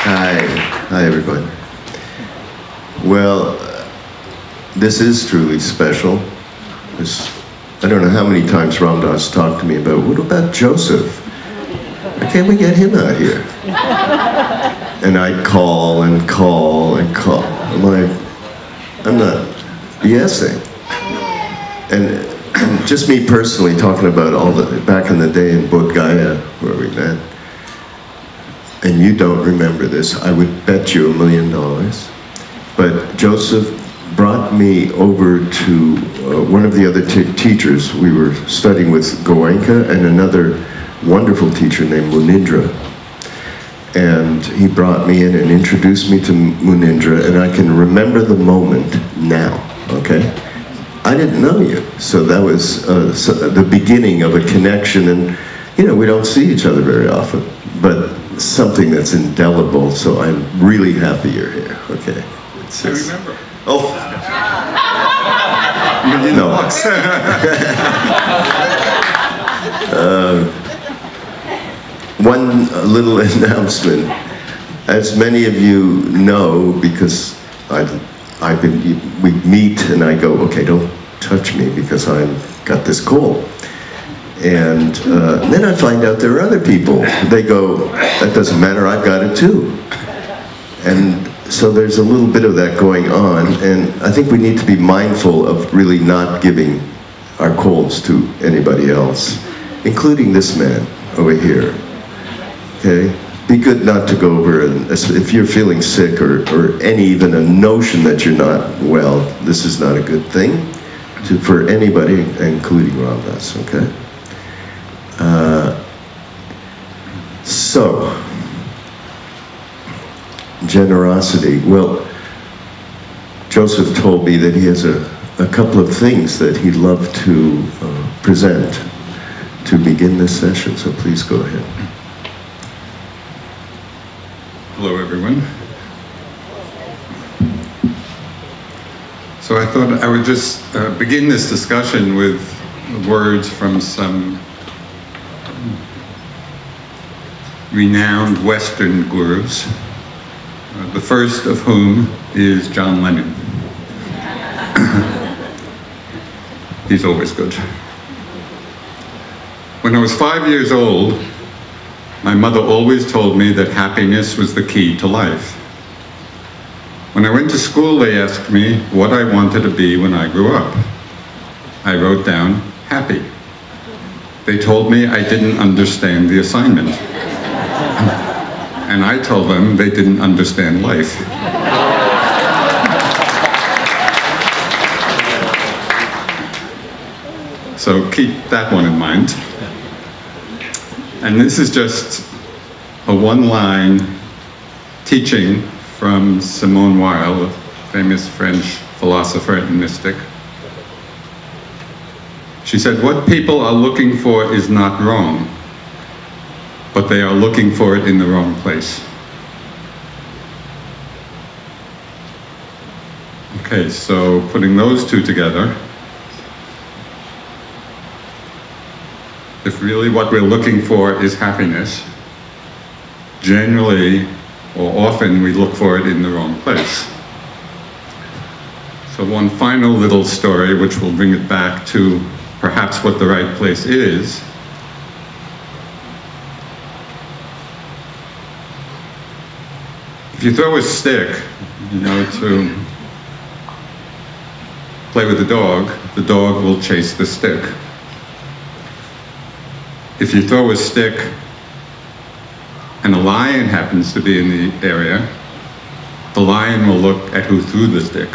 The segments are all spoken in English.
Hi. Hi, everyone. Well, this is truly special. I don't know how many times Ram Dass talked to me about, what about Joseph? Why can't we get him out here? And I'd call and call and call. I'm like, I'm not BSing. And just me personally talking about all the, back in the day in Bodh Gaya, where we met, and you don't remember this, I would bet you $1 million. But Joseph brought me over to one of the other teachers. We were studying with Goenka and another wonderful teacher named Munindra. And he brought me in and introduced me to Munindra, and I can remember the moment now, okay? I didn't know you, so that was the beginning of a connection, and you know, we don't see each other very often, but something that's indelible, so I'm really happy you're here, okay? I remember. Oh. No. One little announcement. As many of you know, because we meet and I go, okay, don't touch me because I've got this cold. And then I find out there are other people. They go, that doesn't matter, I've got it too. And so there's a little bit of that going on, and I think we need to be mindful of really not giving our colds to anybody else, including this man over here, okay? Be good not to go over, and if you're feeling sick or even a notion that you're not well, this is not a good thing for anybody, including Ram Dass, okay? So, generosity. Well, Joseph told me that he has a couple of things that he'd love to present to begin this session, so please go ahead. Hello, everyone. So I thought I would just begin this discussion with words from some renowned Western gurus, the first of whom is John Lennon. He's always good. When I was 5 years old, my mother always told me that happiness was the key to life. When I went to school, they asked me what I wanted to be when I grew up. I wrote down, happy. They told me I didn't understand the assignment. And I told them they didn't understand life. So keep that one in mind. And this is just a one-line teaching from Simone Weil, a famous French philosopher and mystic. She said, what people are looking for is not wrong, but they are looking for it in the wrong place. Okay, so putting those two together, if really what we're looking for is happiness, generally or often we look for it in the wrong place. So one final little story which will bring it back to perhaps what the right place is. If you throw a stick, you know, to play with the dog will chase the stick. If you throw a stick and a lion happens to be in the area, the lion will look at who threw the stick.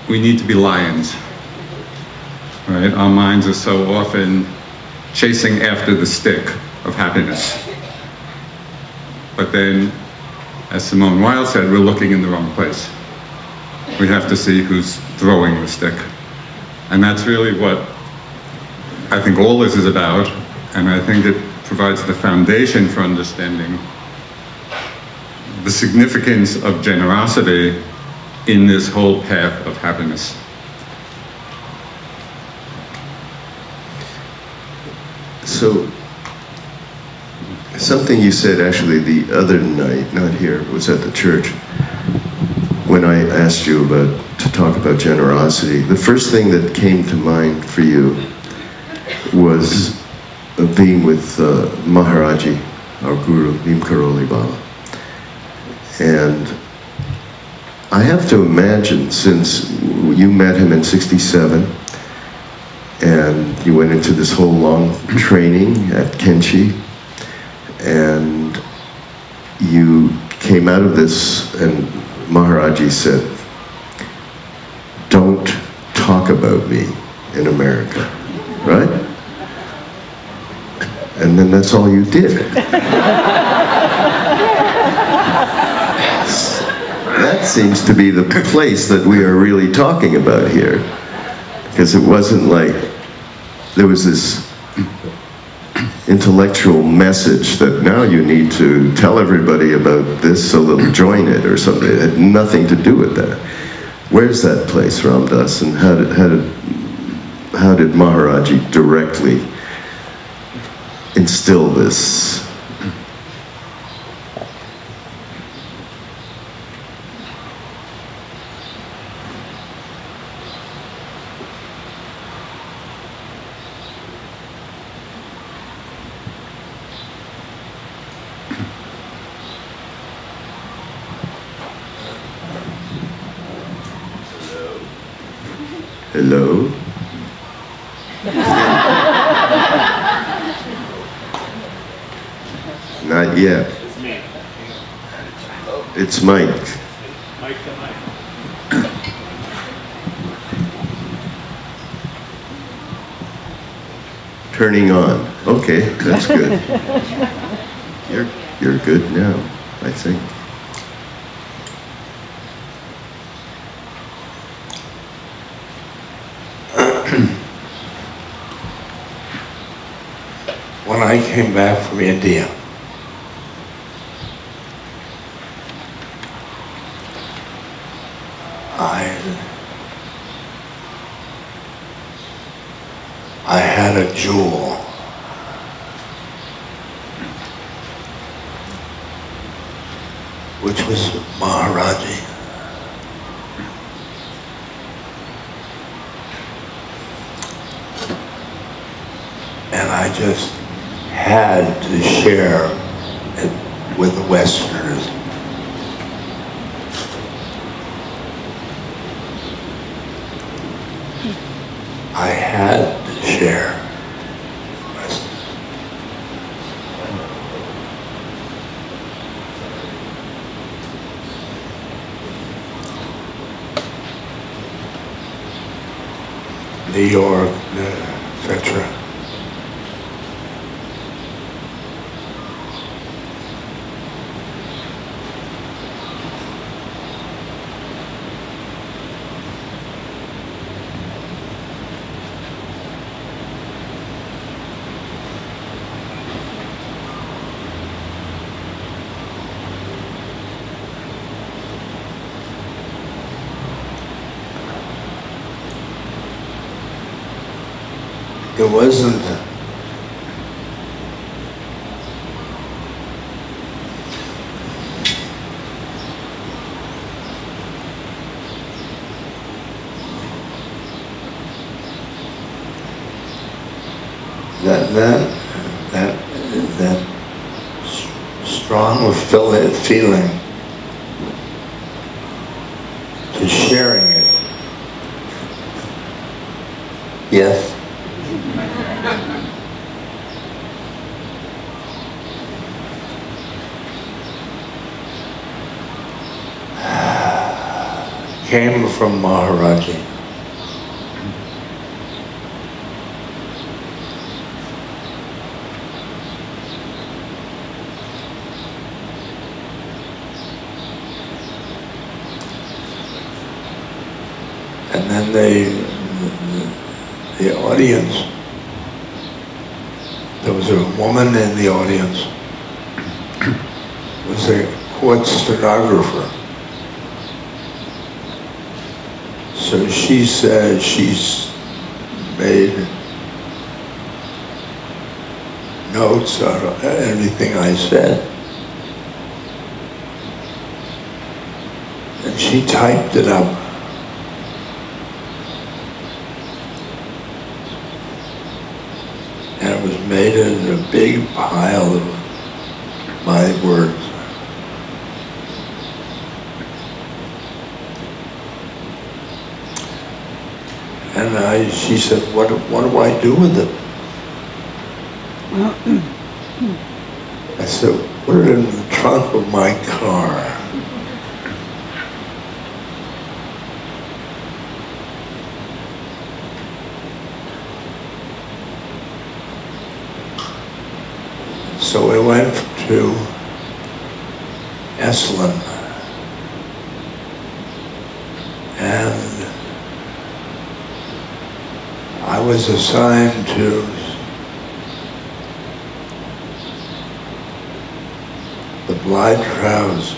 We need to be lions, right? Our minds are so often chasing after the stick of happiness. But then, as Simone Weil said, we're looking in the wrong place. We have to see who's throwing the stick. And that's really what I think all this is about, and I think it provides the foundation for understanding the significance of generosity in this whole path of happiness. So something you said actually the other night, not here, it was at the church, when I asked you to talk about generosity. The first thing that came to mind for you was being with Maharaji, our guru, Neem Karoli Baba. And I have to imagine, since you met him in '67, and you went into this whole long training at Kenchi, and you came out of this, and Maharaji said, "Don't talk about me in America," right? And then that's all you did. That seems to be the place that we are really talking about here. Because it wasn't like there was this intellectual message that now you need to tell everybody about this so they'll join it or something. It had nothing to do with that. Where's that place, Ram Dass, and how did Maharaji directly instill this? Hello? Not yet. It's me. It's Mike. Mike to Mike. Turning on. Okay, that's good. You're good now, I think. When I came back from India, I had a jewel. Which was Maharaji. And I just had to share it with the Westerners. I had to share. New York, etc. It wasn't that strong feeling to sharing it. Yes. Came from Maharaji. And then the audience, there was a woman in the audience, was a court stenographer. So she said she's made notes on anything I said. And she typed it up. And it was made in a big pile of my words. And she said, what do I do with it? I said, put it in the trunk of my car. So we went to Esalen, and I was assigned to the Blythe-Trow's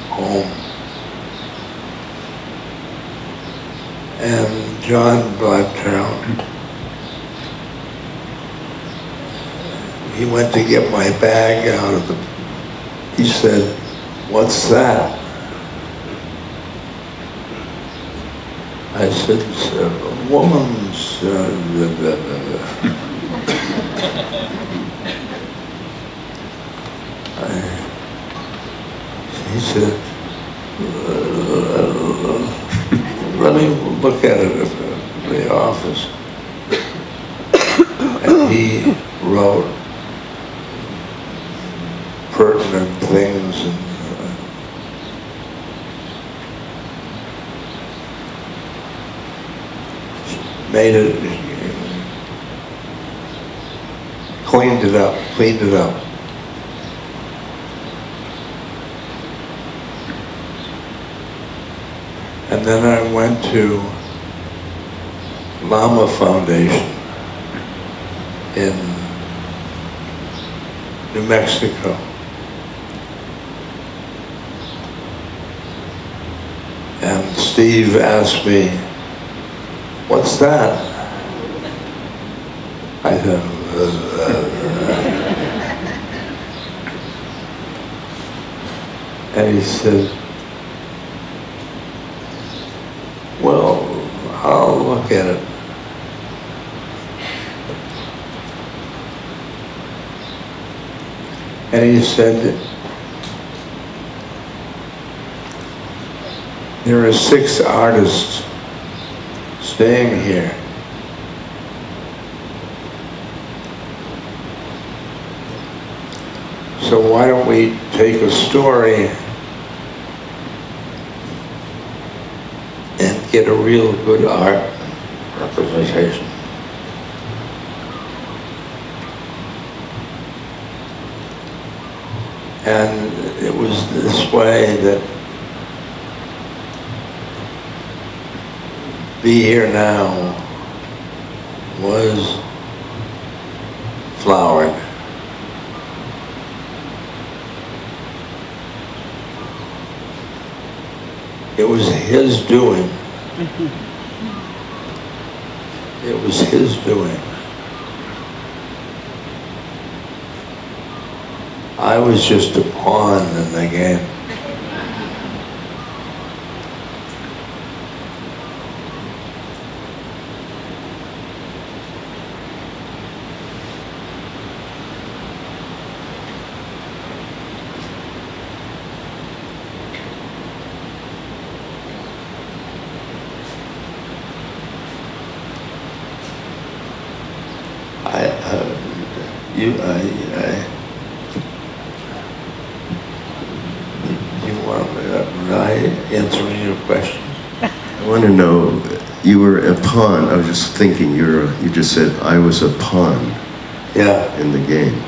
home. And John Blythe-Trow, he went to get my bag out of the, he said, "What's that?" I said, "It's a woman's, he said, "Let me look at it at the office." And he wrote pertinent things and made it, cleaned it up. And then I went to Lama Foundation in New Mexico. And Steve asked me, "What's that?" I said, and he said, "Well, I'll look at it." And he said, "There are 6 artists staying here. So why don't we take a story and get a real good art representation?" And it was this way that Be Here Now was flowered. It was his doing. It was his doing. I was just a pawn in the game. Answering your question. I want to know, you were a pawn. I was just thinking, you just said, "I was a pawn." Yeah. In the game.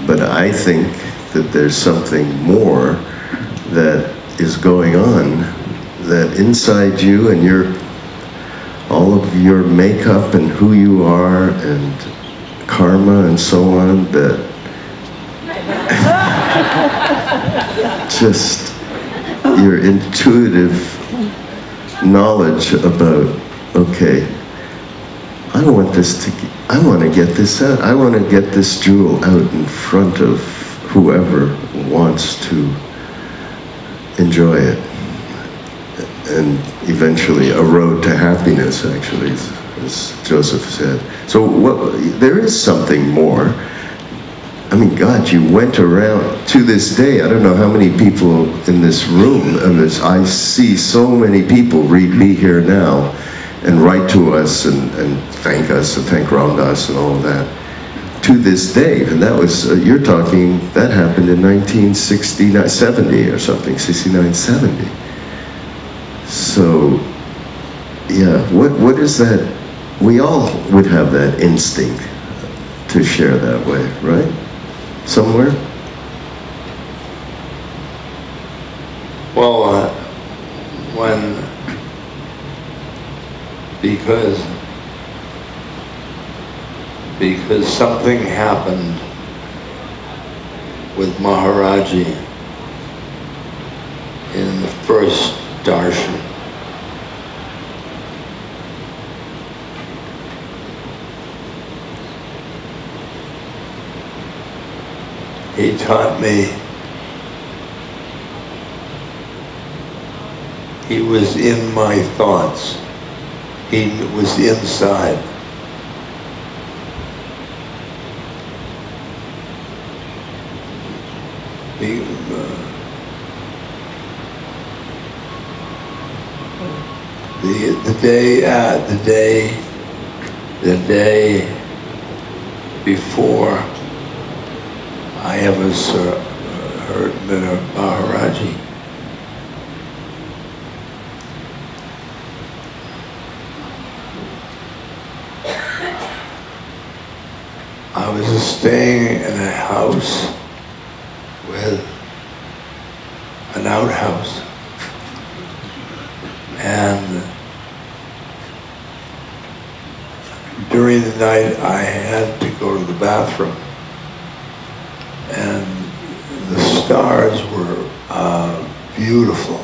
But I think that there's something more that is going on, that inside you and all of your makeup and who you are and karma and so on, that just your intuitive knowledge about, okay, I want to get this out. I want to get this jewel out in front of whoever wants to enjoy it. And eventually a road to happiness, actually, as Joseph said. So there is something more. I mean, God, you went around, to this day, I don't know how many people in this room, I see so many people read Be Here Now and write to us and thank us and thank Ramdas and all of that. To this day, and that was, you're talking, that happened in 1969, 70 or something, 69, 70. So, yeah, what is that? We all would have that instinct to share that way, right? Somewhere? Well, because something happened with Maharaji in the first darshan. He taught me, he was in my thoughts. He was inside. The day before I ever heard Maharaji, I was staying in a house with an outhouse, and during the night I had to go to the bathroom, and the stars were beautiful,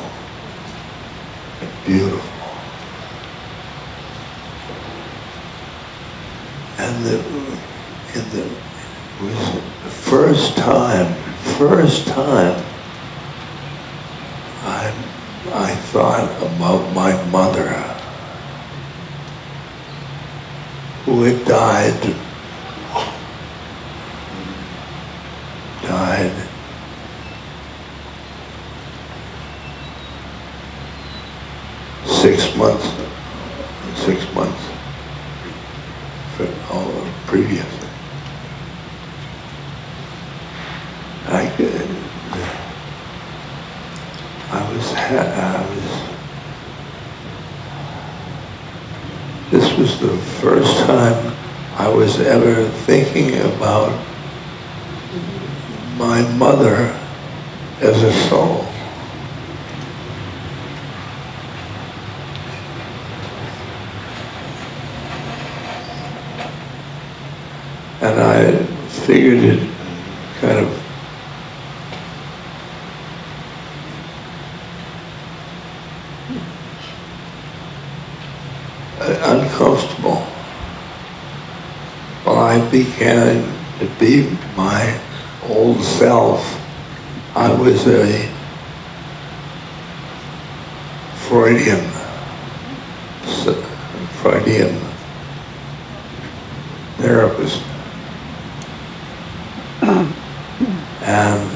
beautiful. And it was the first time I thought about my mother, who had died 6 months previously. This was the first time I was ever thinking about my mother as a soul. And I figured it kind of uncomfortable. Well, I began to be my old self. I was a Freudian therapist. And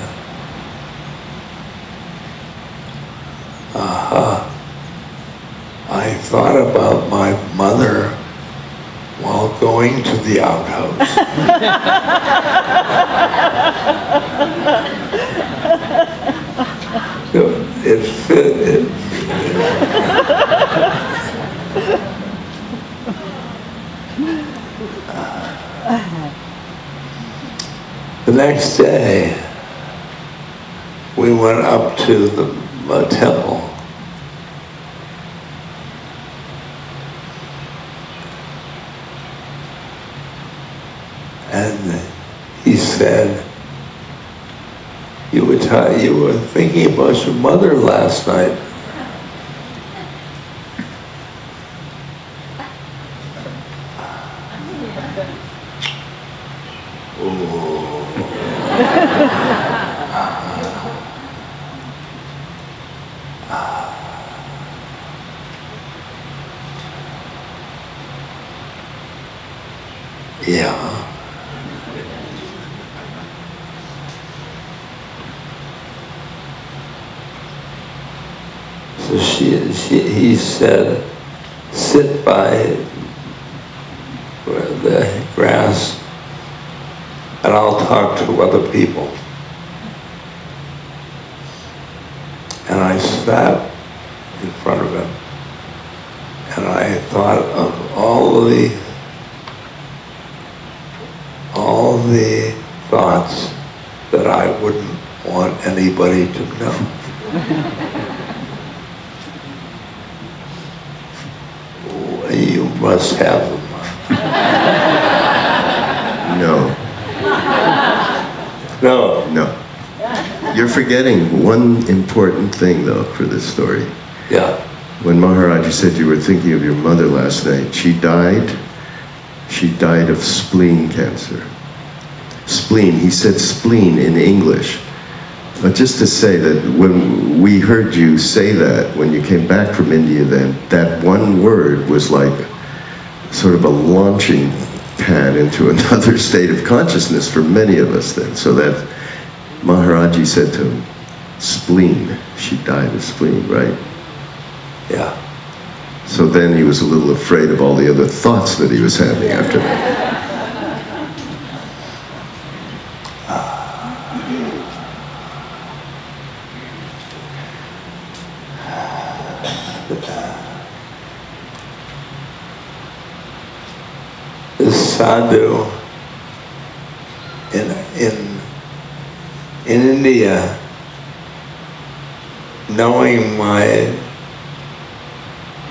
I thought about my mother while going to the outhouse. It fit. The next day, we went up to the temple. And he said, you were thinking about your mother last night. Yeah. So he said, sit by the grass and I'll talk to other people. And I sat in front of him and I thought of all the thoughts that I wouldn't want anybody to know. You must have them. No. No. No. You're forgetting one important thing, though, for this story. Yeah. When Maharaji said you were thinking of your mother last night, she died of spleen cancer. Spleen, he said spleen in English. But just to say that when we heard you say that, when you came back from India then, that one word was like sort of a launching pad into another state of consciousness for many of us then. So that Maharaji said to him, spleen, she died of spleen, right? Yeah. So then he was a little afraid of all the other thoughts that he was having after that. This sadhu in India, knowing my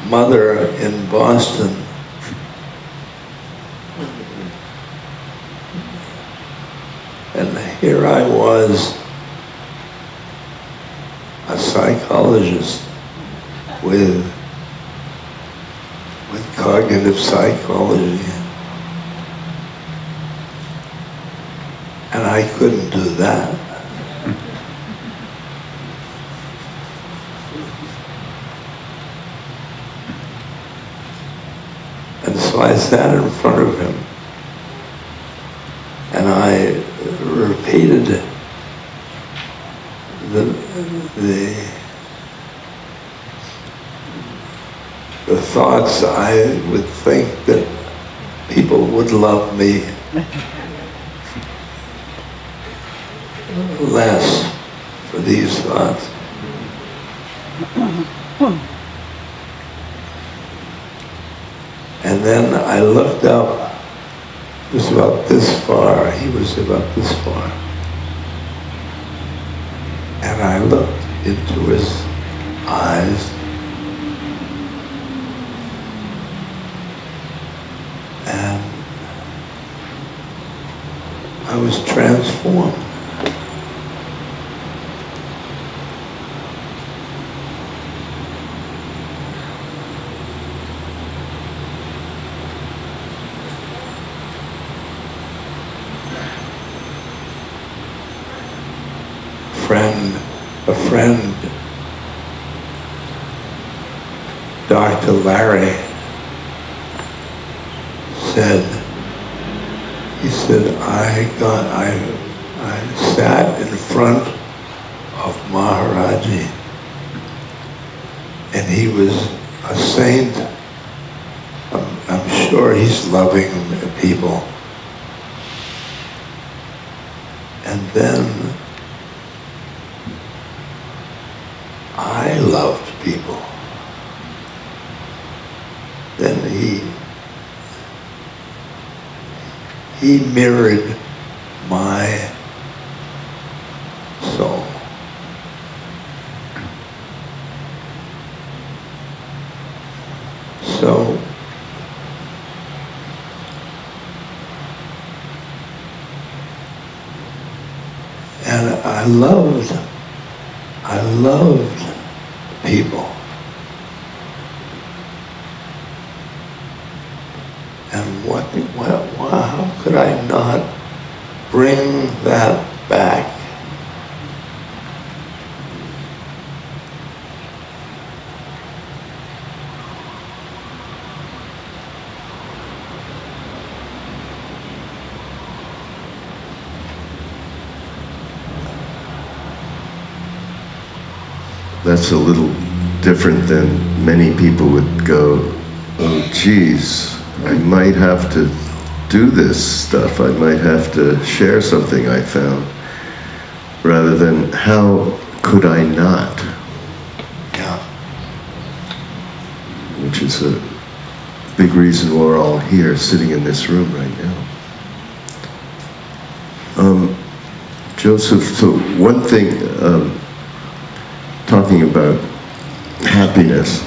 mother in Boston, and here I was, a psychologist with cognitive psychology, and I couldn't do that. And so I sat in front of him and I repeated the thoughts I would think that people would love me less for these thoughts. And then I looked up, it was about this far, he was about this far. And I looked into his eyes, and I was transformed. A friend, Dr. Larry, he said, I sat in front of Maharaji, and he was a saint. I'm sure he's loving people. And then I loved people. Then he mirrored my soul. So and I loved people. And how could I not bring that back. That's a little different than many people would go, oh geez, I might have to do this stuff, I might have to share something I found, rather than how could I not? Yeah. Which is a big reason we're all here, sitting in this room right now. Joseph, so one thing, talking about happiness,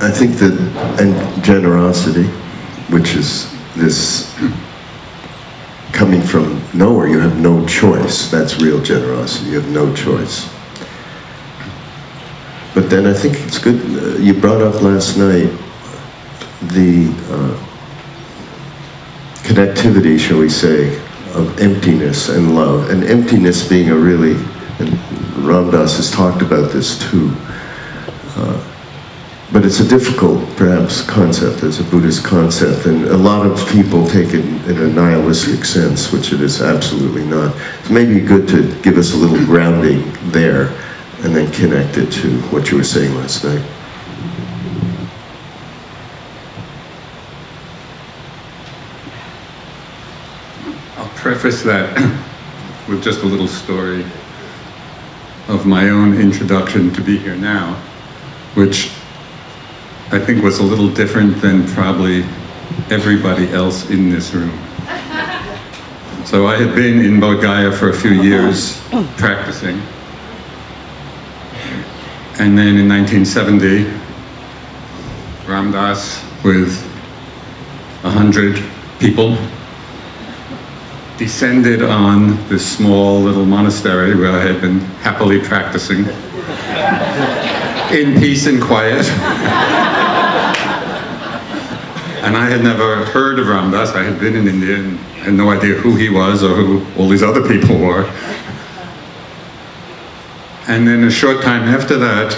I think that, and generosity, which is this coming from nowhere, you have no choice. That's real generosity, you have no choice. But then I think it's good, you brought up last night the connectivity, shall we say, of emptiness and love. And emptiness being a really, and Ram Dass has talked about this too, but it's a difficult, perhaps, concept as a Buddhist concept, and a lot of people take it in a nihilistic sense, which it is absolutely not. It's maybe good to give us a little grounding there, and then connect it to what you were saying last night. I'll preface that with just a little story of my own introduction to Be Here Now, which I think was a little different than probably everybody else in this room. So I had been in Bodh Gaya for a few years practicing. And then in 1970, Ram Dass with 100 people descended on this small little monastery where I had been happily practicing in peace and quiet. And I had never heard of Ram Dass. I had been in India and had no idea who he was or who all these other people were. And then a short time after that,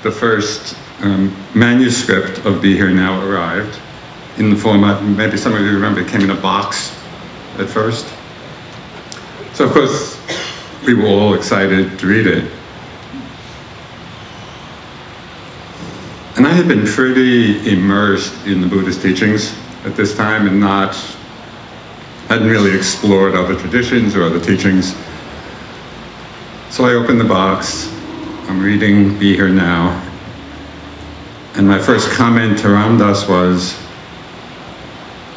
the first manuscript of Be Here Now arrived in the format, maybe some of you remember, it came in a box at first. So of course, we were all excited to read it. And I had been pretty immersed in the Buddhist teachings at this time and hadn't really explored other traditions or other teachings. So I opened the box, I'm reading Be Here Now, and my first comment to Ram Dass was,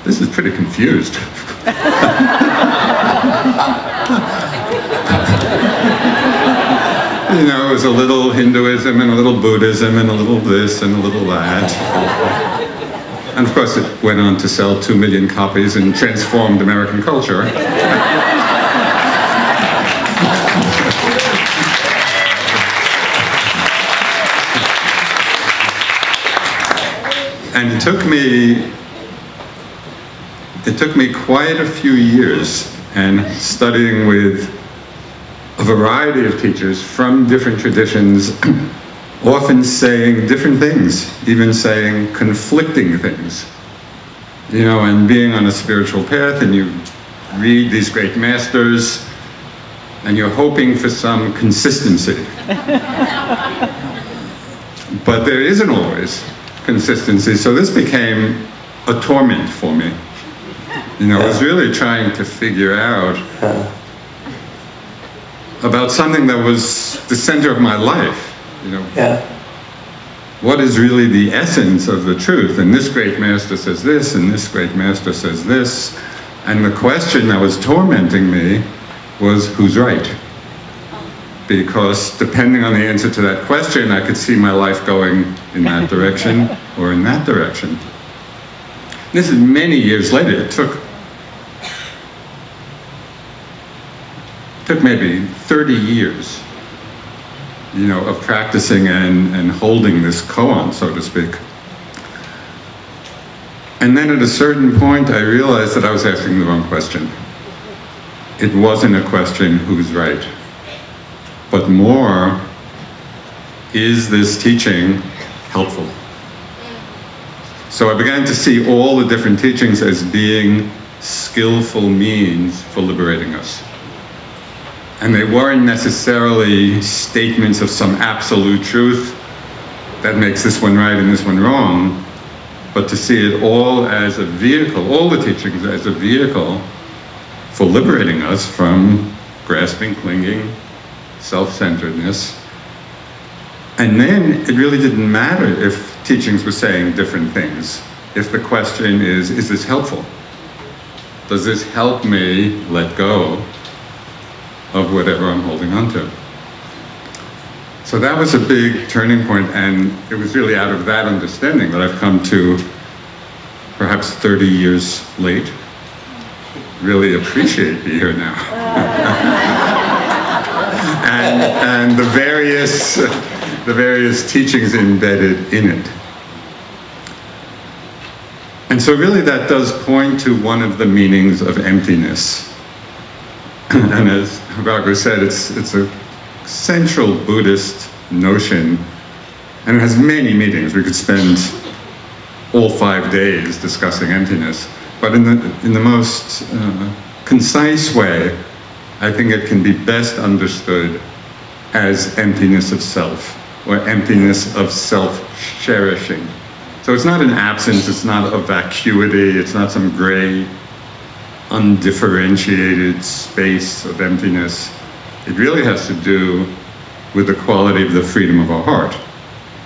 this is pretty confused. You know, it was a little Hinduism and a little Buddhism and a little this and a little that. And of course it went on to sell 2 million copies and transformed American culture. And it took me quite a few years and studying with a variety of teachers from different traditions, often saying different things, even saying conflicting things. You know, and being on a spiritual path and you read these great masters and you're hoping for some consistency. But there isn't always consistency, so this became a torment for me. You know, I was really trying to figure out about something that was the center of my life, you know. What is really the essence of the truth? And this great master says this, and this great master says this. And the question that was tormenting me was, who's right? Because depending on the answer to that question, I could see my life going in that direction or in that direction. This is many years later. It took maybe 30 years, you know, of practicing and holding this koan, so to speak. And then at a certain point, I realized that I was asking the wrong question. It wasn't a question, who's right? But more, is this teaching helpful? So I began to see all the different teachings as being skillful means for liberating us. And they weren't necessarily statements of some absolute truth that makes this one right and this one wrong, but to see it all as a vehicle, all the teachings as a vehicle for liberating us from grasping, clinging, self-centeredness. And then it really didn't matter if teachings were saying different things. If the question is this helpful? Does this help me let go of whatever I'm holding on to? So that was a big turning point, and it was really out of that understanding that I've come to, perhaps 30 years late, really appreciate being here now. and the various teachings embedded in it. And so really that does point to one of the meanings of emptiness. And as Raghu said, it's a central Buddhist notion, and it has many meanings. We could spend all 5 days discussing emptiness, but in the most concise way, I think it can be best understood as emptiness of self, or emptiness of self-cherishing. So it's not an absence, it's not a vacuity, it's not some gray, undifferentiated space of emptiness. It really has to do with the quality of the freedom of our heart.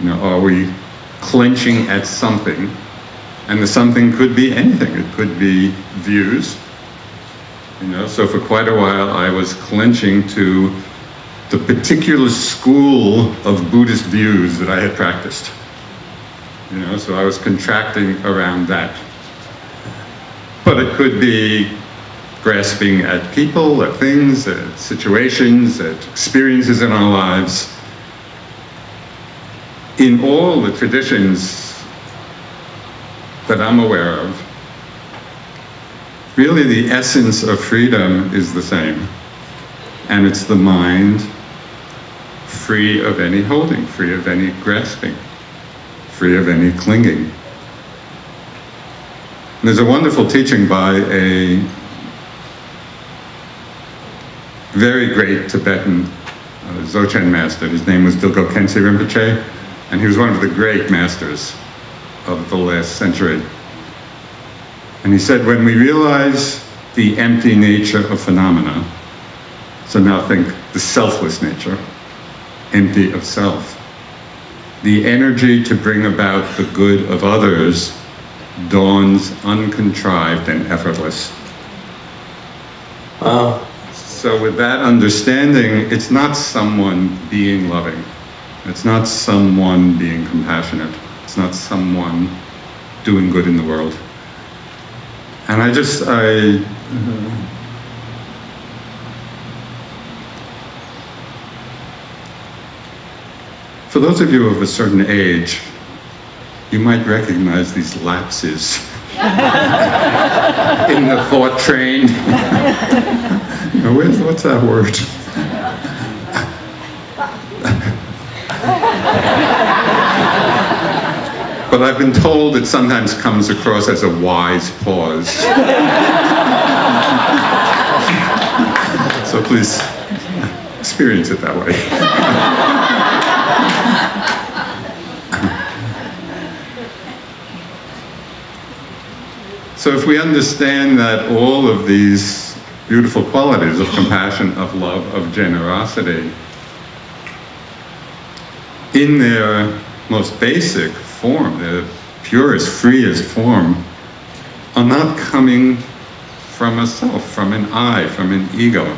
You know, are we clenching at something? And the something could be anything. It could be views. You know, so for quite a while I was clenching to the particular school of Buddhist views that I had practiced. You know, so I was contracting around that. But it could be grasping at people, at things, at situations, at experiences in our lives. In all the traditions that I'm aware of, really the essence of freedom is the same. And it's the mind free of any holding, free of any grasping, free of any clinging. And there's a wonderful teaching by a very great Tibetan Dzogchen master. His name was Dilgo Khyentse Rinpoche, and he was one of the great masters of the last century. And he said, when we realize the empty nature of phenomena, so now think the selfless nature, empty of self, the energy to bring about the good of others dawns uncontrived and effortless. So with that understanding, it's not someone being loving. It's not someone being compassionate. It's not someone doing good in the world. And for those of you of a certain age, you might recognize these lapses in the thought train. You know, what's that word? But I've been told it sometimes comes across as a wise pause. So please experience it that way. So if we understand that all of these beautiful qualities of compassion, of love, of generosity, in their most basic form, their purest, freest form, are not coming from a self, from an I, from an ego.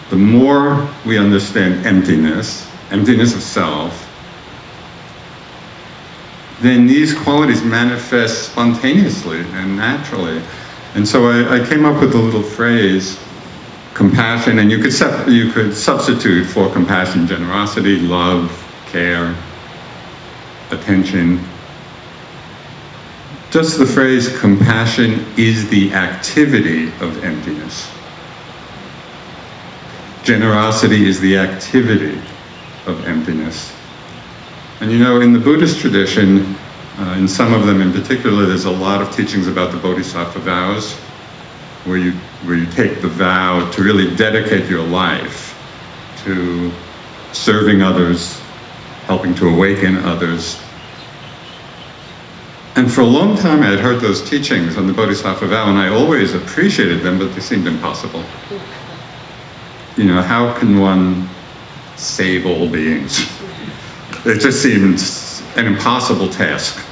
The more we understand emptiness, emptiness of self, then these qualities manifest spontaneously and naturally. And so I came up with a little phrase, compassion, and you could substitute for compassion, generosity, love, care, attention, just the phrase compassion is the activity of emptiness. Generosity is the activity of emptiness. And you know, in the Buddhist tradition, in some of them in particular, there's a lot of teachings about the bodhisattva vows, where you take the vow to really dedicate your life to serving others, helping to awaken others. And for a long time I had heard those teachings on the bodhisattva vow, and I always appreciated them, but they seemed impossible. You know, how can one save all beings? It just seemed an impossible task.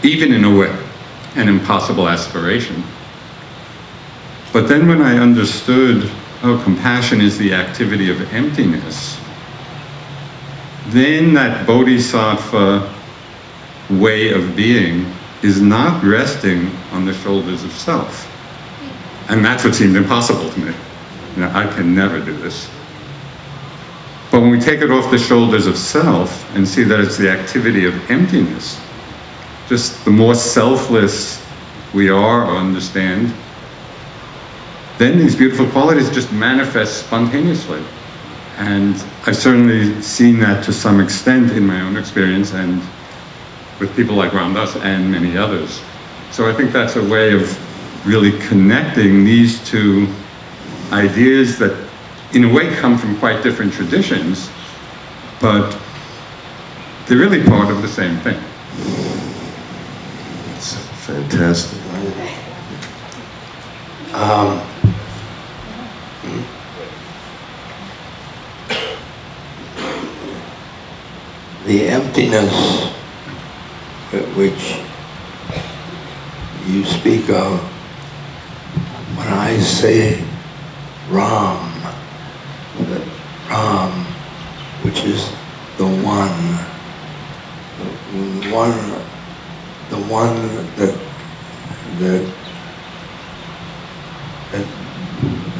Even in a way, an impossible aspiration. But then when I understood, oh, compassion is the activity of emptiness, then that bodhisattva way of being is not resting on the shoulders of self. And that's what seemed impossible to me. You know, I can never do this. But when we take it off the shoulders of self and see that it's the activity of emptiness, just the more selfless we are or understand, then these beautiful qualities just manifest spontaneously. And I've certainly seen that to some extent in my own experience and with people like Ram Dass and many others. So I think that's a way of really connecting these two ideas that in a way come from quite different traditions, but they're really part of the same thing. It's fantastic. The emptiness which you speak of, when I say Ram, that Ram, which is the one that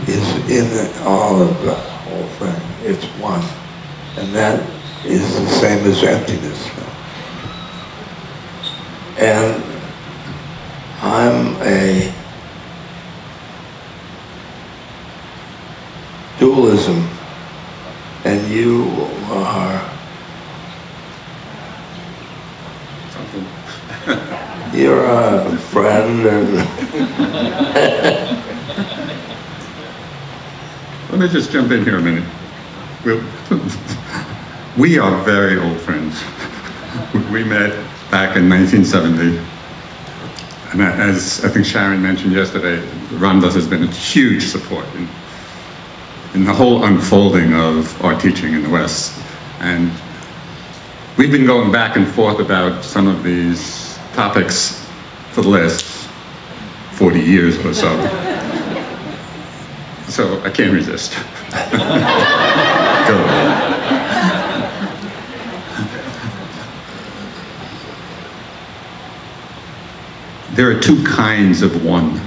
is in all of the whole thing. It's one, and that is the same as emptiness. And I'm a dualism, and you are you're a friend, and let me just jump in here a minute. We are very old friends. We met back in 1970. And as I think Sharon mentioned yesterday, Ram Dass has been a huge support in the whole unfolding of our teaching in the West. And we've been going back and forth about some of these topics for the last 40 years or so. So I can't resist. Go. There are two kinds of one.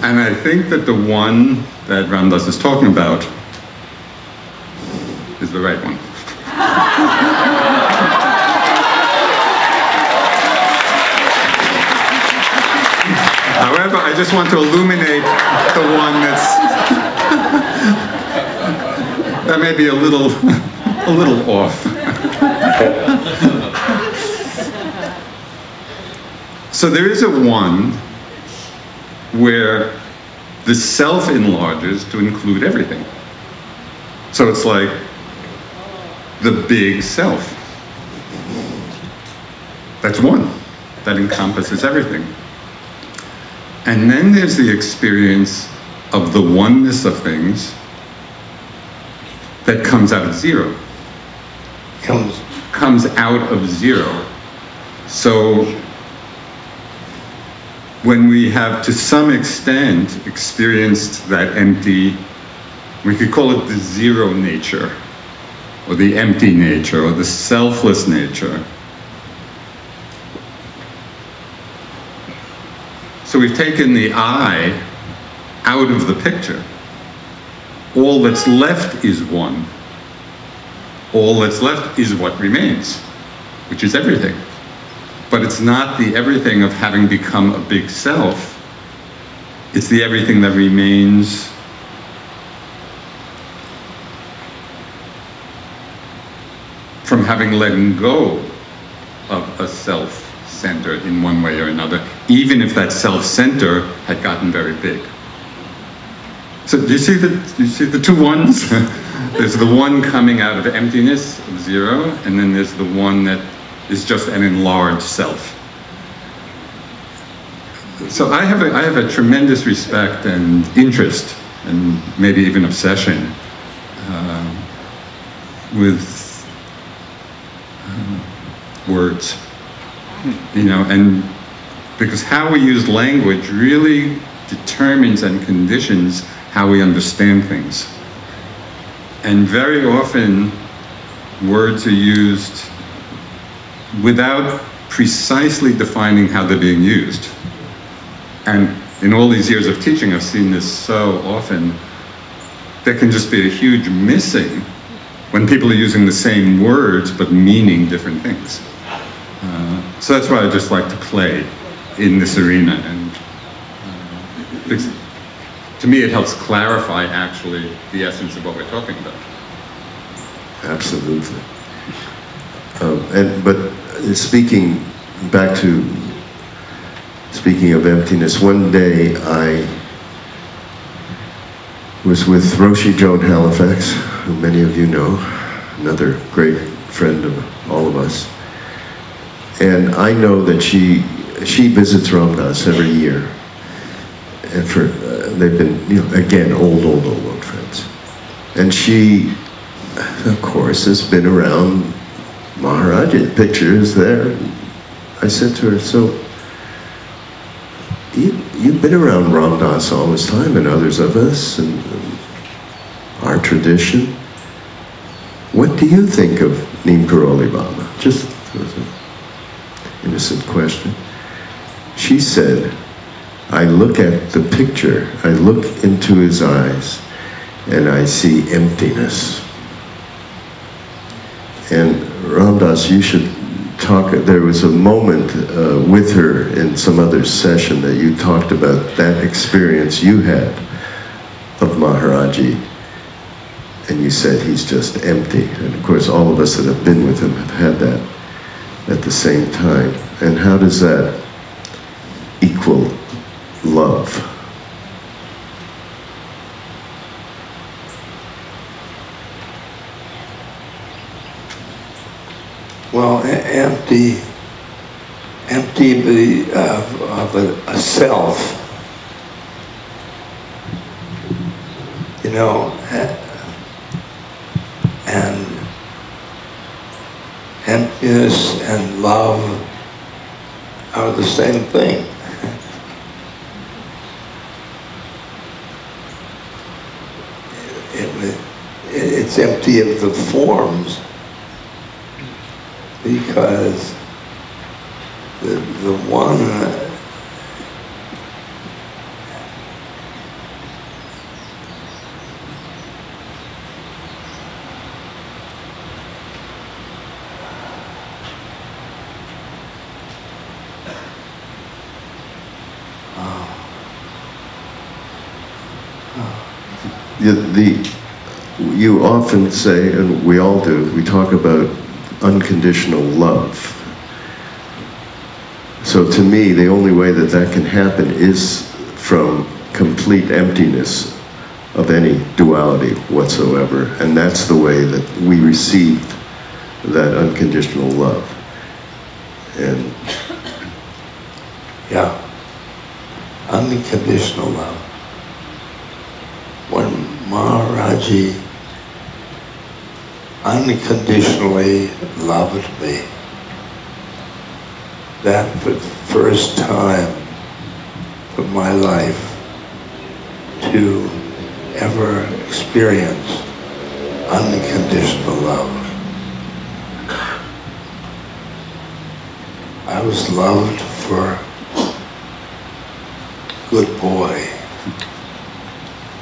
And I think that the one that Ram Dass is talking about is the right one. However, I just want to illuminate the one that may be a little off. So there is a one where the self enlarges to include everything. So it's like the big self. That's one. That encompasses everything. And then there's the experience of the oneness of things that comes out of zero. Comes out of zero. So when we have, to some extent, experienced that empty, we could call it the zero nature, or the empty nature, or the selfless nature, So we've taken the I out of the picture. All that's left is one. All that's left is what remains, which is everything. But it's not the everything of having become a big self. It's the everything that remains from having let go of a self-center in one way or another, even if that self-center had gotten very big. So do you see the two ones? There's the one coming out of emptiness, of zero, and then there's the one that is just an enlarged self. So I have a tremendous respect and interest, and maybe even obsession, with words, you know, and because how we use language really determines and conditions how we understand things. And very often, words are used without precisely defining how they're being used. And in all these years of teaching, I've seen this so often. There can just be a huge missing when people are using the same words but meaning different things. So that's why I just like to play in this arena. And because to me, it helps clarify actually the essence of what we're talking about. Absolutely. But speaking of emptiness, one day I was with Roshi Joan Halifax, who many of you know, another great friend of all of us. And I know that she visits Ram Dass every year. And they've been, you know, again, old friends. And she, of course, has been around Maharaji. The picture is there. I said to her, so, you've been around Ram Dass all this time, and others of us, and our tradition. What do you think of Neem Karoli Baba? Just as an innocent question. She said, I look at the picture, I look into his eyes, and I see emptiness. And Ram Dass, you should talk. There was a moment with her in some other session that you talked about that experience you had of Maharaji, and you said he's just empty. And of course, all of us that have been with him have had that at the same time. And how does that equal love? Well, empty of a self, you know, and emptiness and love are the same thing. It's empty of the forms, because the one you often say, and we all do, we talk about unconditional love. So to me, the only way that that can happen is from complete emptiness of any duality whatsoever. And that's the way that we received that unconditional love. And yeah, unconditional love. When Maharaji unconditionally loved me, that for the first time of my life to ever experience unconditional love. I was loved for good boy.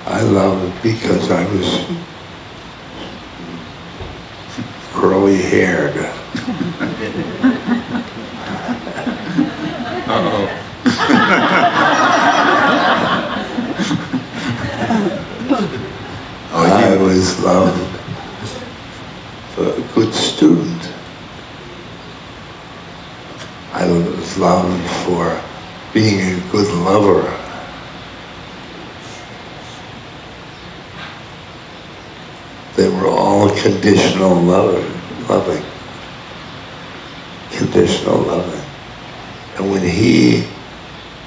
I loved because I was curly haired. Uh-oh. I was loved for a good student. I was loved for being a good lover. They were all conditional loving. Conditional loving. And when he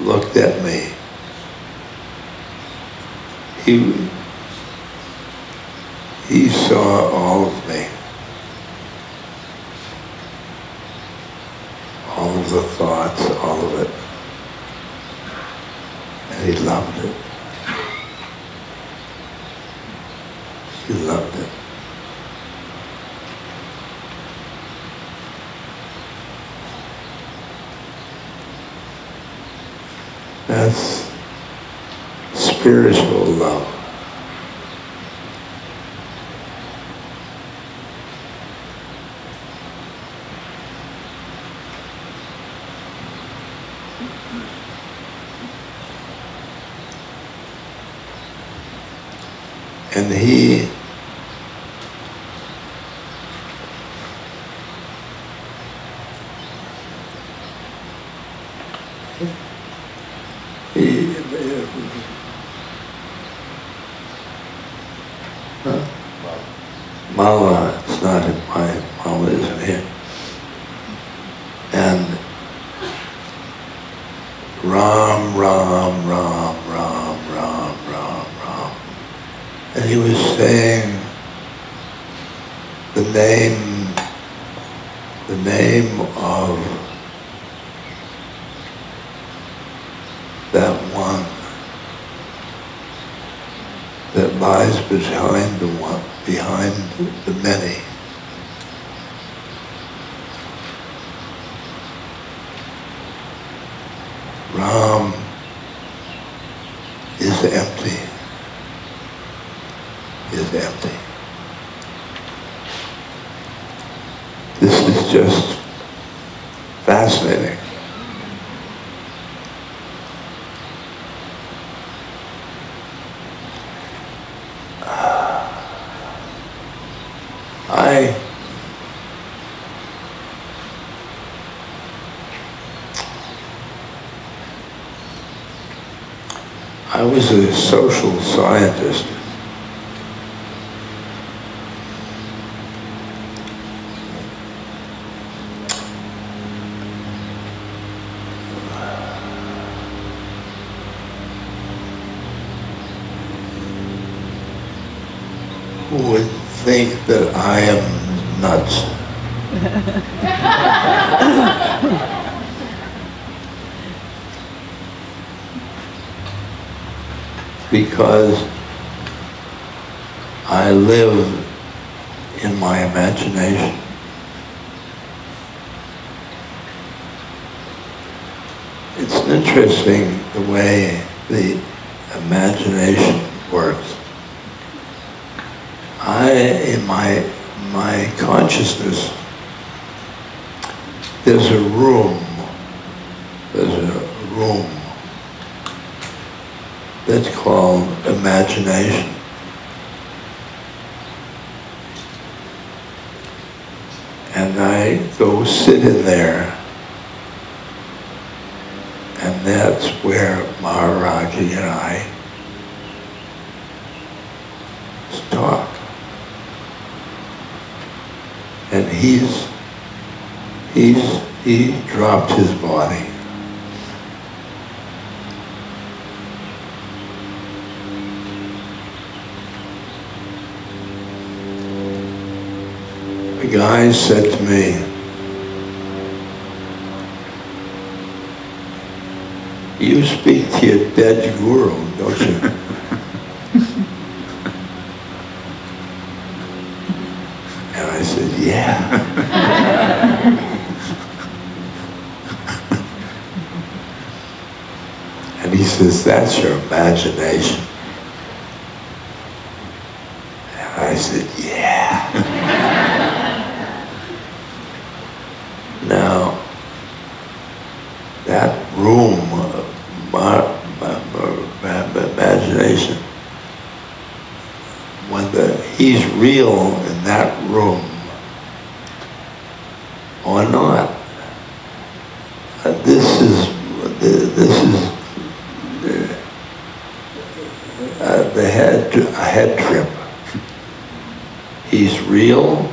looked at me, he saw all of me. All of the thoughts, all of it. And he loved it. He loved it. That's spiritual love. And he Mala, it's not in my, Mala isn't here. And Ram, Ram, Ram, Ram, Ram, Ram, Ram. And he was saying the name of that one that lies behind the one, behind the many. Ram is empty. Is empty. This is just fascinating. I was a social scientist. Who would think that I am nuts? Because I live in my imagination. It's interesting the way the imagination works. In my consciousness, there's a room that's called imagination. And I go sit in there, and that's where Maharaji and I talk. And he dropped his body. The guy said to me, "You speak to your dead guru, don't you?" And I said, "Yeah." And he says, that's your imagination. And I said, yeah. Now, that room of my imagination, when he's real in that room or not, this is a head trip. He's real?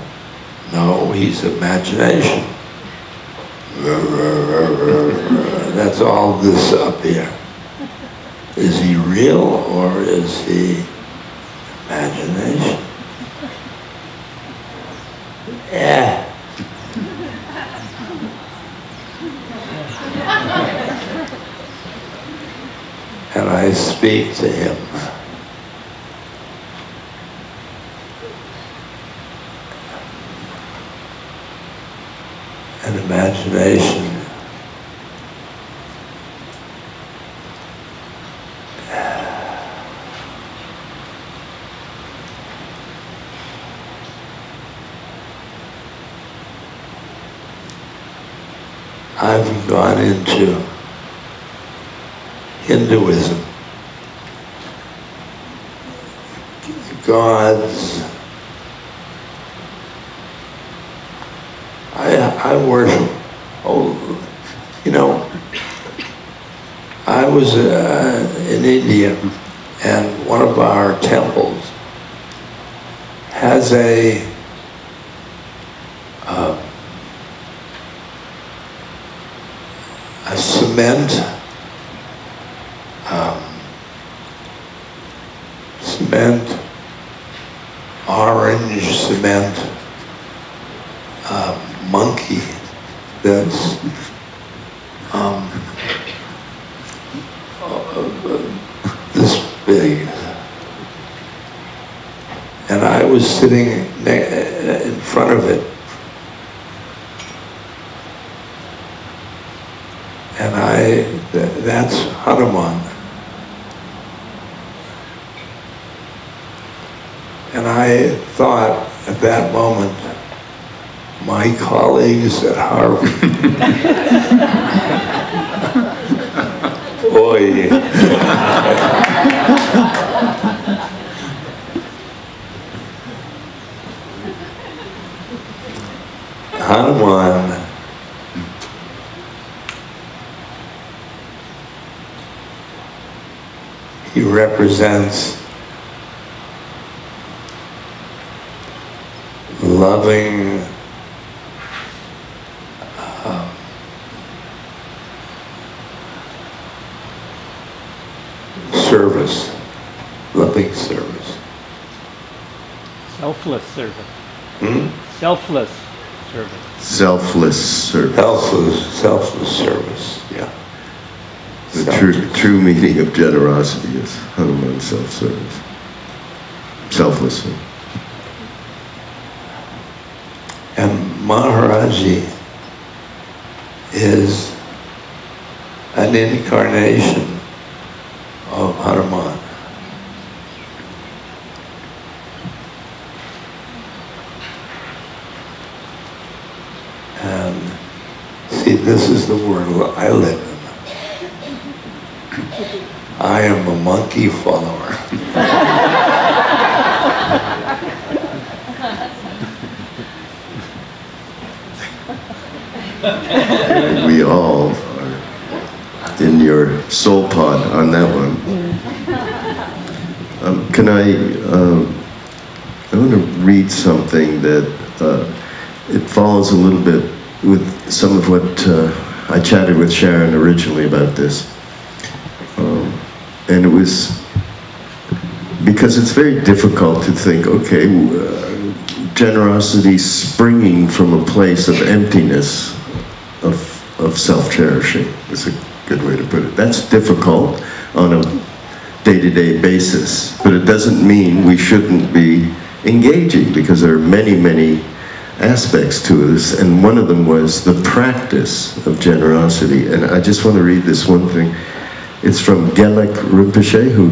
No, he's imagination. That's all this up here. Is he real or is he imagination? Yeah. And I speak to him. And imagination I've gone into Hinduism. Gods. I worship. Oh, you know, I was in India, and one of our temples has a cement, orange cement monkey that's this big. And I was sitting in front of it. And that's Hanuman. And I thought at that moment, my colleagues at Harvard, boy, Hanuman he represents loving service, loving service. Selfless service. Hmm? Selfless service. Selfless service. Selfless service, yeah. The true meaning of generosity is Hanuman self-service. Selfless. And Maharaji is an incarnation of Hanuman. And see, this is the world I live in. I am a monkey follower. We all are in your soul pod on that one. I want to read something that it follows a little bit with some of what I chatted with Sharon originally about this. And it was because it's very difficult to think, okay, generosity springing from a place of emptiness, of self-cherishing is a good way to put it. That's difficult on a day-to-day basis, but it doesn't mean we shouldn't be engaging, because there are many, many aspects to this, and one of them was the practice of generosity. And I just want to read this one thing. It's from Gelek Rinpoche, who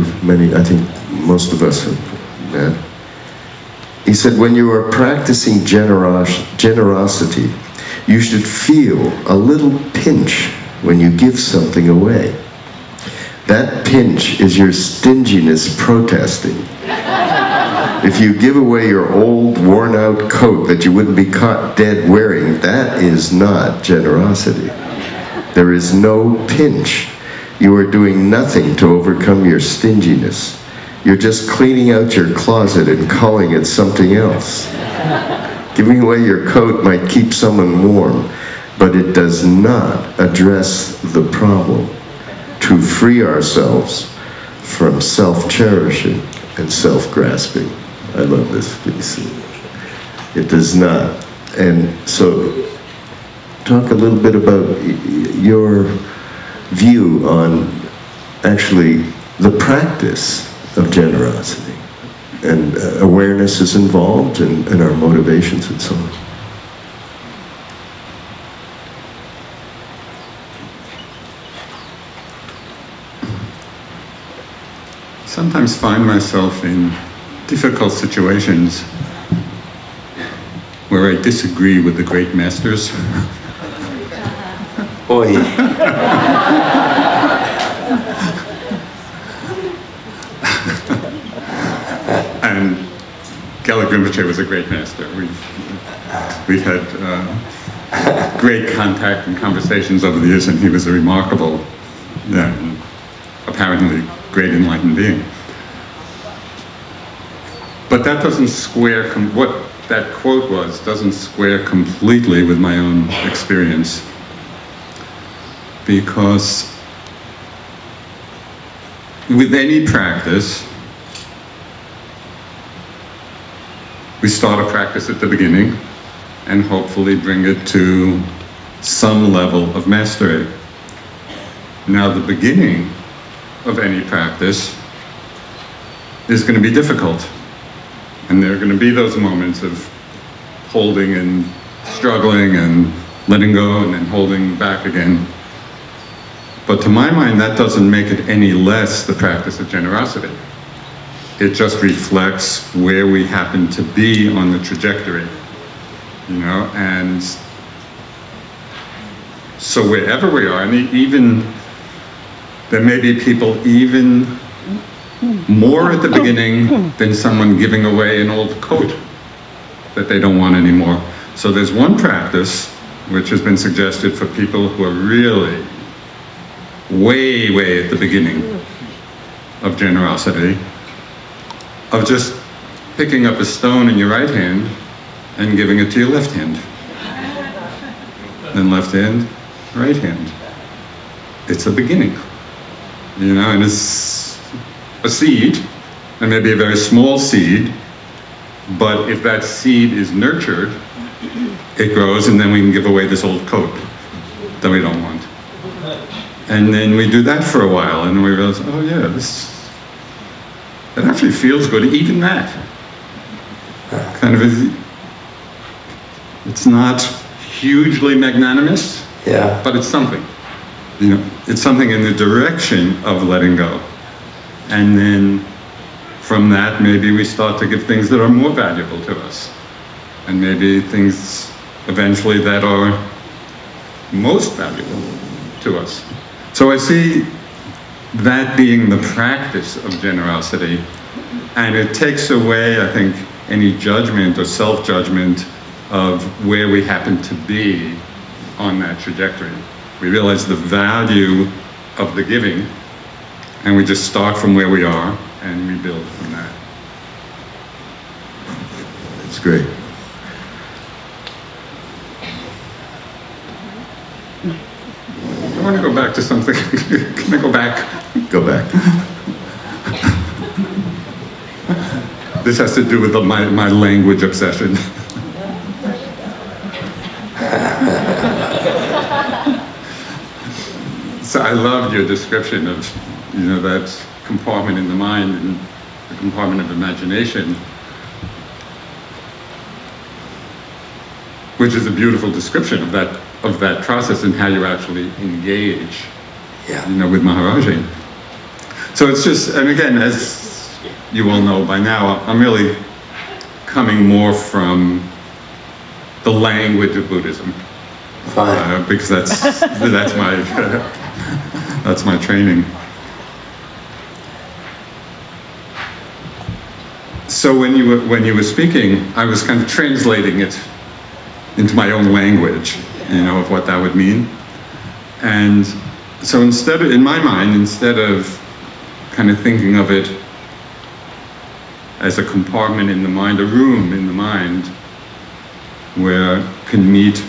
I think most of us have met. He said, when you are practicing generosity, you should feel a little pinch when you give something away. That pinch is your stinginess protesting. If you give away your old, worn-out coat that you wouldn't be caught dead wearing, that is not generosity. There is no pinch. You are doing nothing to overcome your stinginess. You're just cleaning out your closet and calling it something else. Giving away your coat might keep someone warm, but it does not address the problem. To free ourselves from self-cherishing and self-grasping. I love this piece. It does not. And so, talk a little bit about your view on actually the practice of generosity. And awareness is involved and our motivations and so on. Sometimes find myself in difficult situations where I disagree with the great masters. Boy. And Gelek Rinpoche was a great master. We've had great contact and conversations over the years, and he was a remarkable, apparently great enlightened being. But that doesn't square, what that quote was, doesn't square completely with my own experience. Because with any practice, we start a practice at the beginning and hopefully bring it to some level of mastery. Now, the beginning of any practice is going to be difficult. And there are going to be those moments of holding and struggling and letting go and then holding back again. But to my mind, that doesn't make it any less the practice of generosity. It just reflects where we happen to be on the trajectory, and so wherever we are, and even, there may be people even more at the beginning than someone giving away an old coat that they don't want anymore. So there's one practice which has been suggested for people who are really way, way at the beginning of generosity, of just picking up a stone in your right hand and giving it to your left hand. Then left hand, right hand. It's a beginning, and it's a seed, and maybe a very small seed, but if that seed is nurtured, it grows, and then we can give away this old coat that we don't want. And then we do that for a while, and we realize, oh yeah, it actually feels good, even that. Kind of, it's not hugely magnanimous, but it's something. It's something in the direction of letting go. And then from that, maybe we start to give things that are more valuable to us. And maybe things eventually that are most valuable to us. So I see that being the practice of generosity. And it takes away, I think, any judgment or self-judgment of where we happen to be on that trajectory. We realize the value of the giving, and we just start from where we are and we build from that. That's great. I want to go back to something. Can I go back? Go back. This has to do with my language obsession. So I loved your description of, that compartment in the mind and the compartment of imagination, which is a beautiful description of that process and how you actually engage, with Maharaji. So it's just, and again, as you all know by now, I'm really coming more from the language of Buddhism, because that's my that's my training. So when you were speaking, I was kind of translating it into my own language, of what that would mean. And so in my mind, instead of kind of thinking of it as a compartment in the mind, a room in the mind, where can meet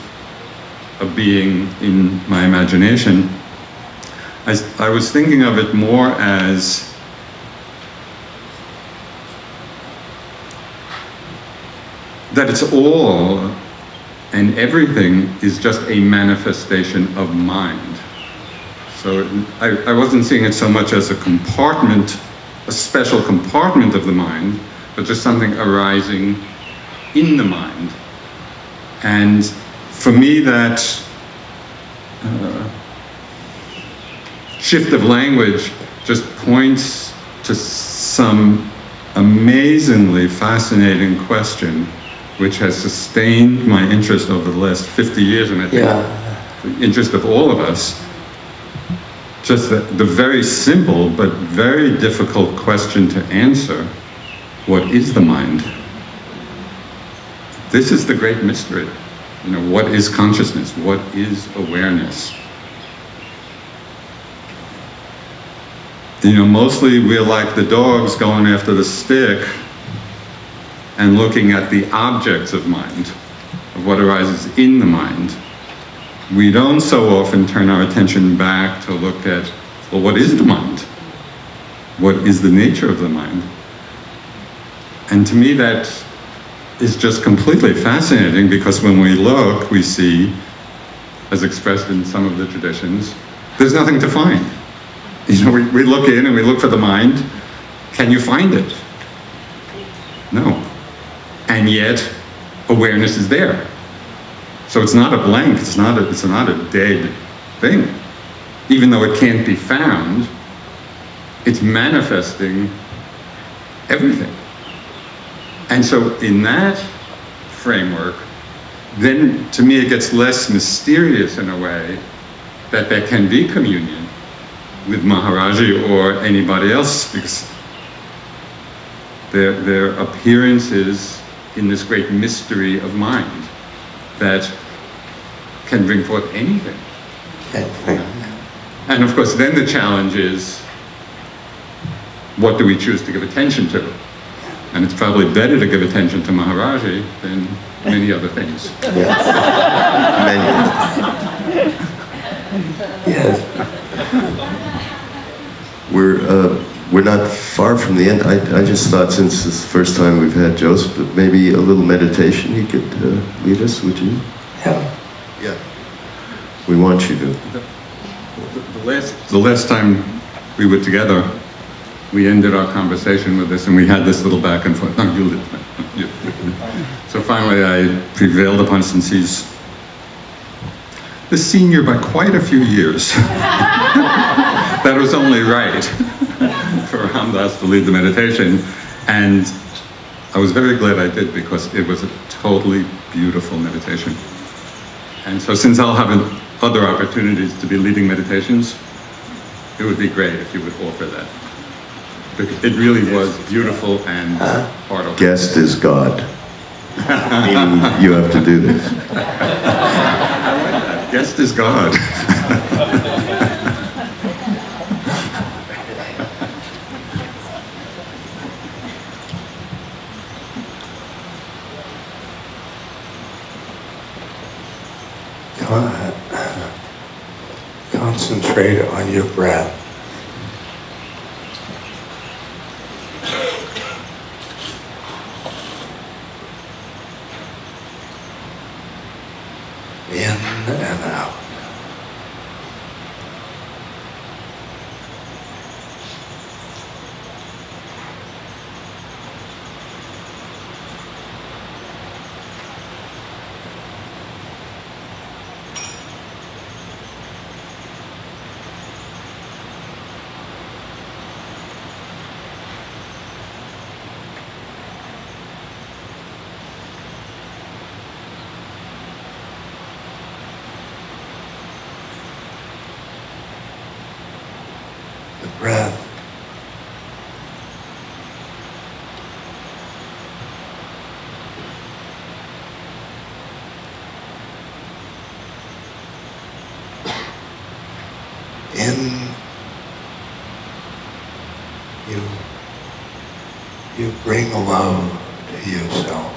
a being in my imagination, I was thinking of it more as that it's all and everything is just a manifestation of mind. So I wasn't seeing it so much as a compartment, a special compartment of the mind, but just something arising in the mind. And for me, that shift of language just points to some amazingly fascinating question which has sustained my interest over the last 50 years, and I think the interest of all of us. Just the very simple but very difficult question to answer: what is the mind? This is the great mystery. What is consciousness? What is awareness? Mostly we're like the dogs going after the stick and looking at the objects of mind, of what arises in the mind. We don't so often turn our attention back to look at, well, what is the mind? What is the nature of the mind? And to me that is just completely fascinating, because when we look, we see, as expressed in some of the traditions, there's nothing to find. We look in and we look for the mind. Can you find it? No. And yet, awareness is there. So it's not a blank, it's not a dead thing. Even though it can't be found, it's manifesting everything. And so in that framework, then to me it gets less mysterious in a way, that there can be communion with Maharaji or anybody else, because their appearances in this great mystery of mind that can bring forth anything. And of course, then the challenge is, what do we choose to give attention to? And it's probably better to give attention to Maharaji than many other things. Yes. Many. Yes. We're not far from the end. I just thought, since this is the first time we've had Joseph, but maybe a little meditation he could lead us, would you? Yeah. Yeah. We want you to. The last time we were together, we ended our conversation with this, and we had this little back and forth. No, you did. So finally I prevailed upon, since he's the senior by quite a few years, that was only right for Ramdas to lead the meditation. And I was very glad I did, because it was a totally beautiful meditation. And so since I'll have other opportunities to be leading meditations, it would be great if you would offer that. Because it really was beautiful and heart-opening. Guest is God. Meaning you have to do this. I like that. Guest is God. Concentrate on your breath. In and out. the breath. In, you bring love to yourself.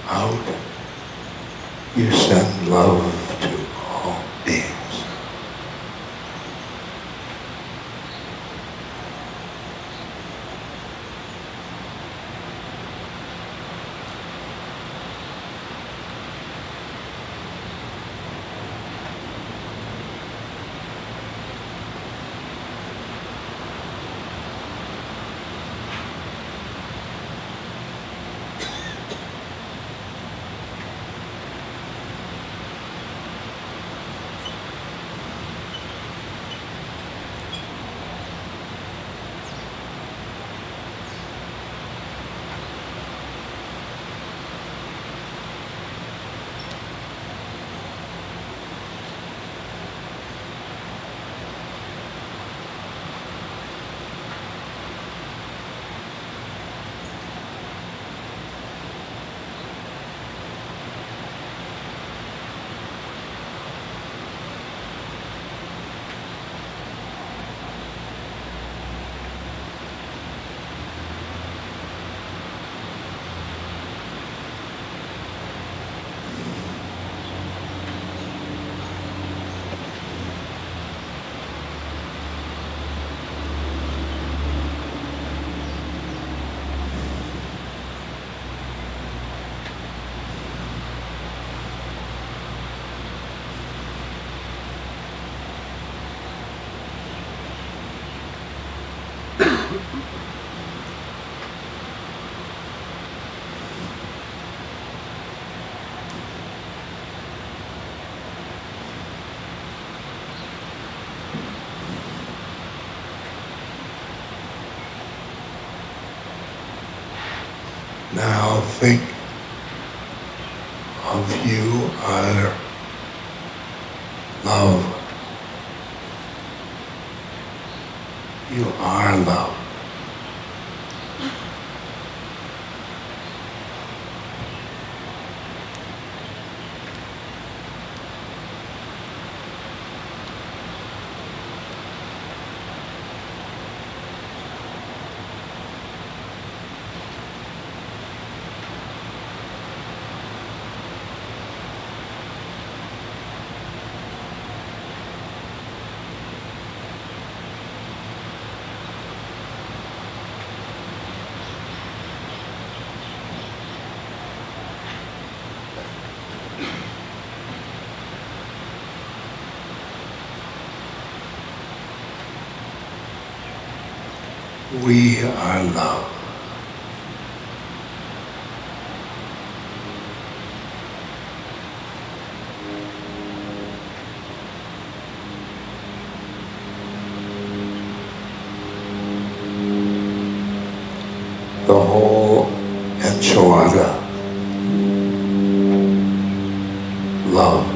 Out, you send love to all beings. Now think of you are love. You are love. We are love. The whole enchilada. Love.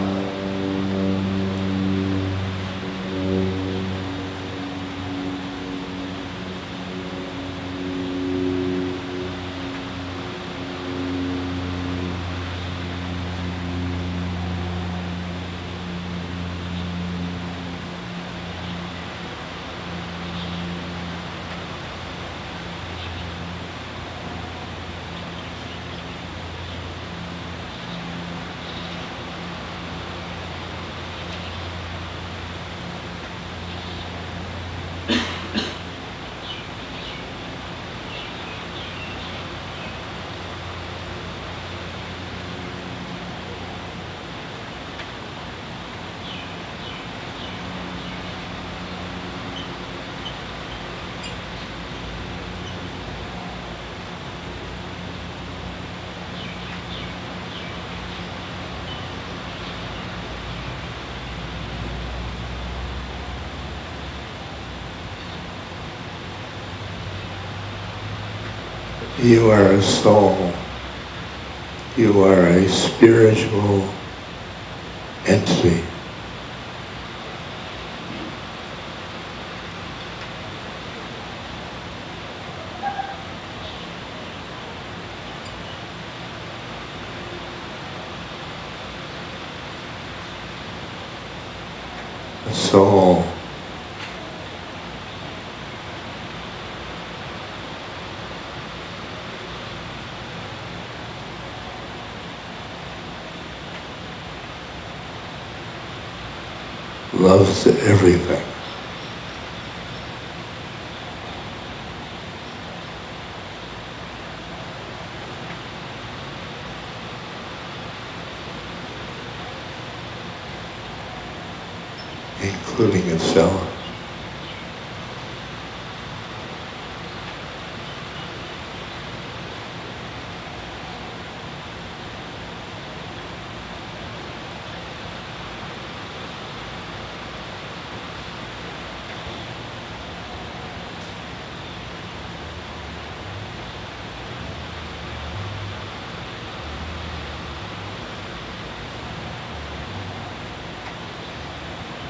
You are a soul You are a spiritual entity. A soul. Loves everything. Including itself.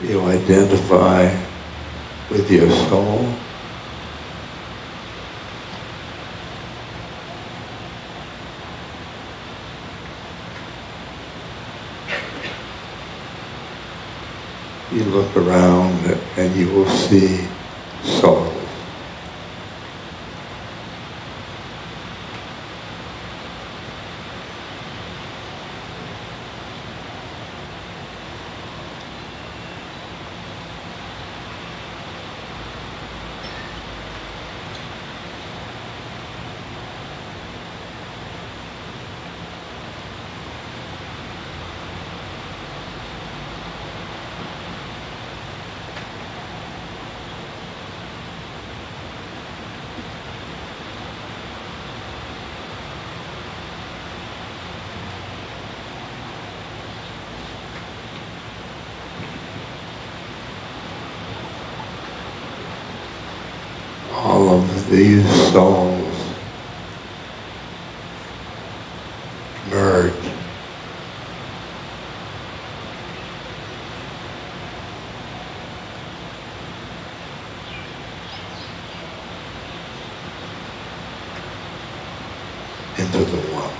You identify with your soul. You look around and you will see souls. All of these souls merge. Into the one.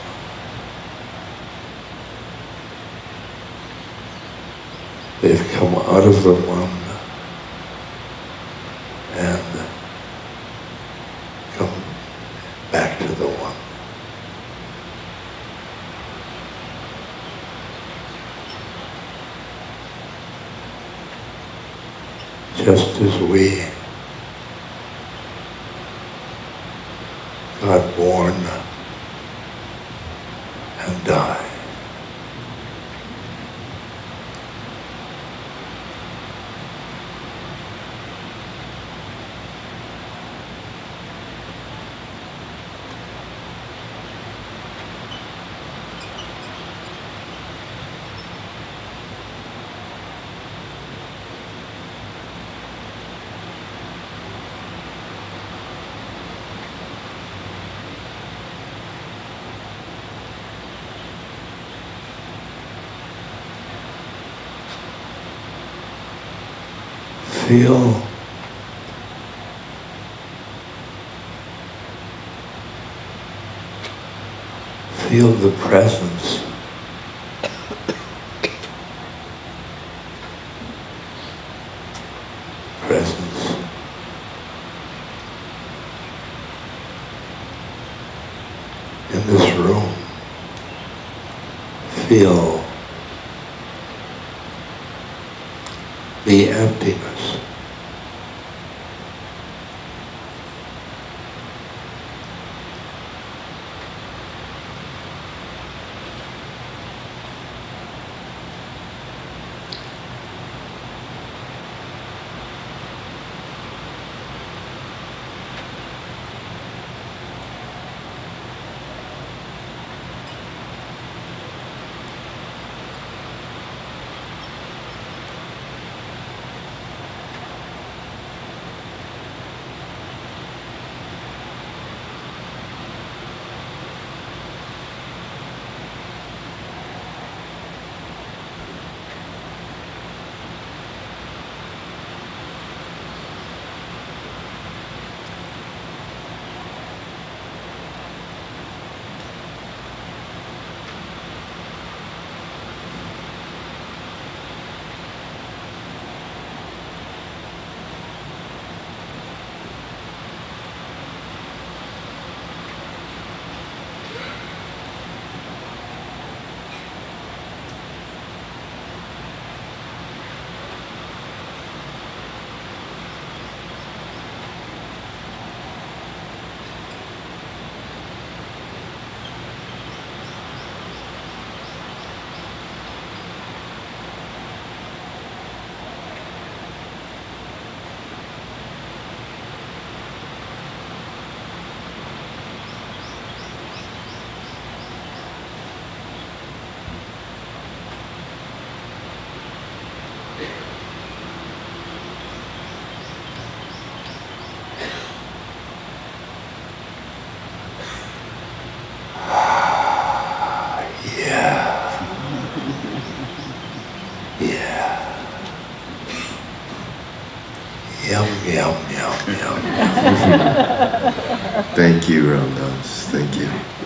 They've come out of the one and come back to the one. Just as we got born and die. Feel the presence in this room. Feel the emptiness. Yum, yum, yum, yum. Thank you, Ramdas. Thank you.